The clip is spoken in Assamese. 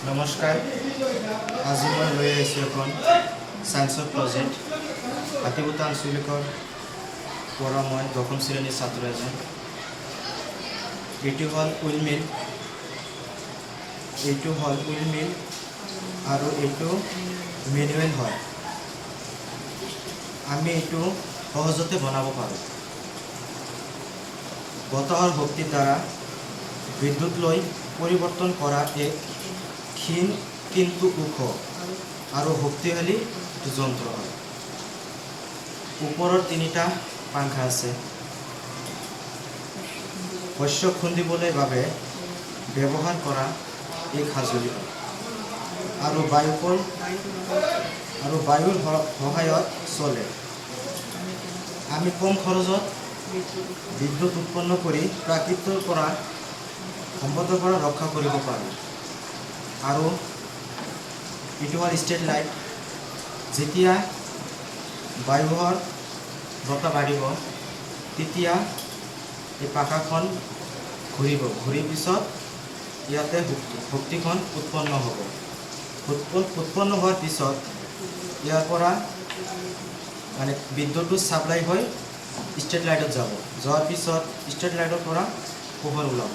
নমস্কাৰ। আজি মই লৈ আহিছোঁ এখন ছায়েন্সৰ প্ৰজেক্ট। হাতীবুটা আঞ্চলিকৰ পৰা মই 10ম শ্ৰেণীৰ ছাত্ৰ এজন। এইটো হ'ল উইল মিল, আৰু এইটো মেনুৱেল হয়। আমি এইটো সহজতে বনাব পাৰোঁ। বতাহৰ শক্তিৰ দ্বাৰা বিদ্যুৎ লৈ পৰিৱৰ্তন কৰা এক ক্ষীণ কিন্তু ওখ আৰু শক্তিশালী যন্ত্ৰ হয়। ওপৰত 3টা পাংখা আছে। শস্য খুন্দিবলৈ বাবে ব্যৱহাৰ কৰা এক সঁজুলি আৰু বায়ুৰ সহায়ত চলে। আমি কম খৰচত বিদ্যুৎ উৎপন্ন কৰি প্ৰাকৃতিৰ পৰা সম্পদৰ পৰা ৰক্ষা কৰিব পাৰোঁ। আৰু এইটো হ'ল ষ্ট্ৰীট লাইট। যেতিয়া বায়ুৰ বতাহ বাঢ়িব তেতিয়া এই পাখাখন ঘূৰি পিছত ইয়াতে শক্তিখন উৎপন্ন হ'ব। উৎপন্ন হোৱাৰ পিছত ইয়াৰ পৰা বিদ্যুৎটো ছাপ্লাই হৈ ষ্ট্ৰীট লাইটত যাব। যোৱাৰ পিছত ষ্ট্ৰীট লাইটৰ পৰা পোহৰ ওলাব।